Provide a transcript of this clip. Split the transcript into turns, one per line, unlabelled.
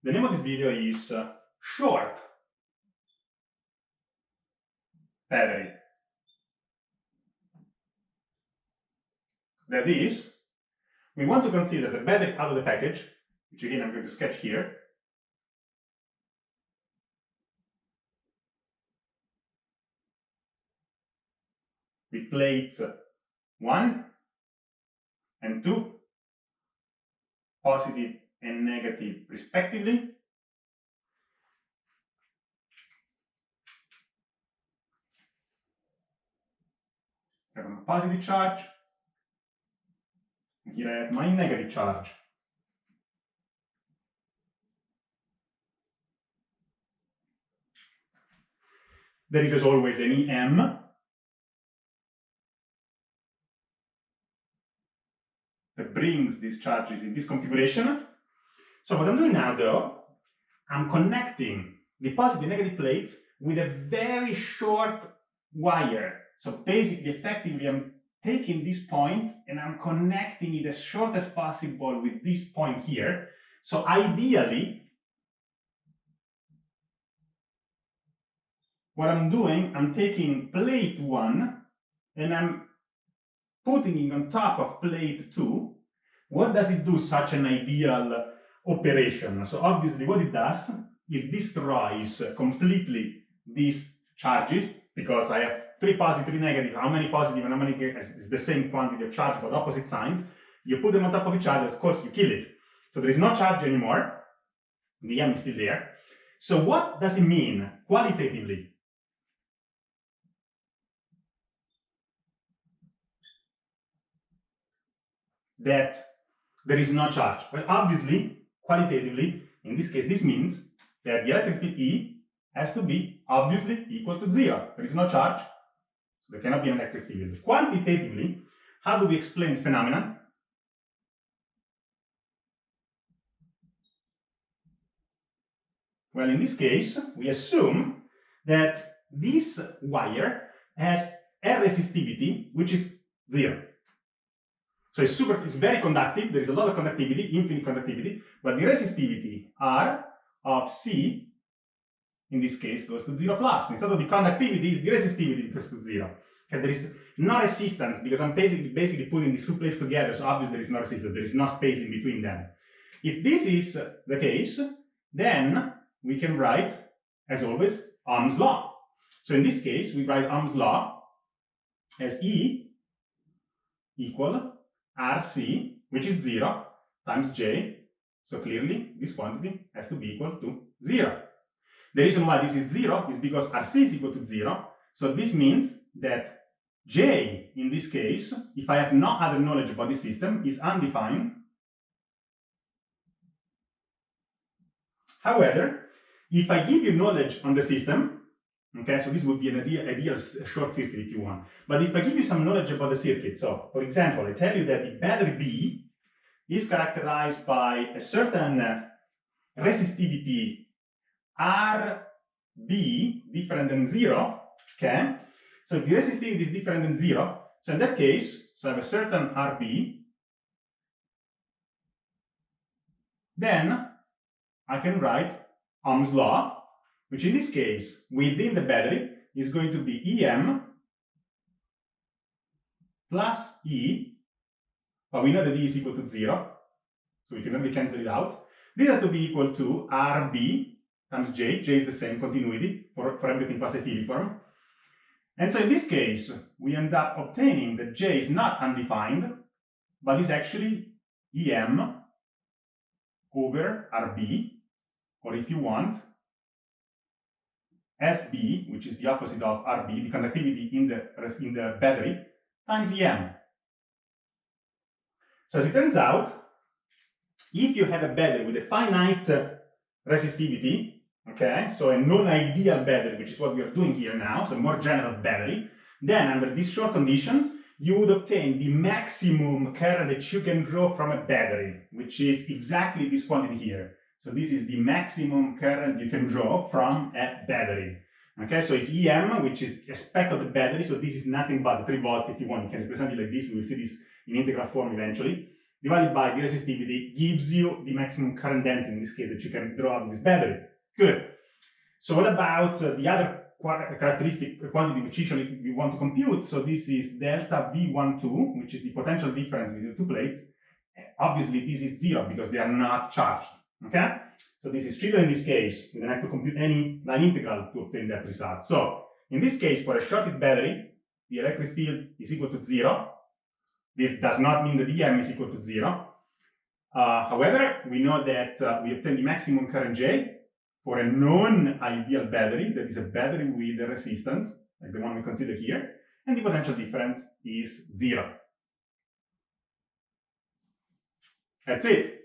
The name of this video is short battery. That is, we want to consider the battery out of the package, which again I'm going to sketch here. With plates 1 and 2, positive and negative respectively. I have a positive charge, and here I have my negative charge. There is as always an EM that brings these charges in this configuration. So what I'm doing now though, I'm connecting the positive and negative plates with a very short wire. So basically, effectively, I'm taking this point and I'm connecting it as short as possible with this point here. So ideally, what I'm doing, I'm taking plate 1 and I'm putting it on top of plate 2. What does it do, such an ideal operation? So obviously what it does, it destroys completely these charges, because I have 3 positive, 3 negative. How many positive and how many negative is the same quantity of charge but opposite signs. You put them on top of each other, of course you kill it. So there is no charge anymore. The M is still there. So what does it mean qualitatively? That there is no charge. Well, obviously, qualitatively, in this case, this means that the electric field E has to be obviously equal to 0. There is no charge, so there cannot be an electric field. Quantitatively, how do we explain this phenomenon? Well, in this case, we assume that this wire has a resistivity which is 0. So it's very conductive, there is a lot of conductivity, infinite conductivity, but the resistivity R of C, in this case, goes to 0 plus. Instead of the conductivity, the resistivity goes to 0. Okay, there is no resistance, because I'm basically putting these 2 plates together, so obviously there is no resistance, there is no space in between them. If this is the case, then we can write, as always, Ohm's law. So in this case, we write Ohm's law as E equal RC, which is 0, times J. So clearly, this quantity has to be equal to 0. The reason why this is 0 is because RC is equal to 0. So this means that J, in this case, if I have no other knowledge about this system, is undefined. However, if I give you knowledge on the system, okay, so this would be an ideal short circuit if you want. But if I give you some knowledge about the circuit, so for example, I tell you that the battery B is characterized by a certain resistivity RB different than 0, okay? So if the resistivity is different than 0, so in that case, so I have a certain RB, then I can write Ohm's law, which in this case, within the battery, is going to be EM plus E, but we know that E is equal to 0, so we can only cancel it out. This has to be equal to RB times J. J is the same continuity for everything plus a filiform. And so in this case, we end up obtaining that J is not undefined, but is actually EM over RB, or if you want, SB, which is the opposite of RB, the conductivity in the battery, times EM. So as it turns out, if you have a battery with a finite resistivity, okay, so a non-ideal battery, which is what we are doing here now, so a more general battery, then under these short conditions, you would obtain the maximum current that you can draw from a battery, which is exactly this quantity here. So this is the maximum current you can draw from a battery. Okay, so it's EM, which is a spec of the battery, so this is nothing but 3 volts if you want. You can represent it like this, we will see this in integral form eventually. divided by the resistivity gives you the maximum current density, in this case, that you can draw out of this battery. Good. So what about the other characteristic quantity which usually we want to compute? So this is delta V12, which is the potential difference between the two plates. Obviously, this is 0 because they are not charged. Okay? So this is trivial in this case. You don't have to compute any line integral to obtain that result. So in this case, for a shorted battery, the electric field is equal to 0. This does not mean that EM is equal to 0. However, we know that we obtain the maximum current J for a non-ideal battery, that is a battery with a resistance, like the one we consider here, and the potential difference is 0. That's it.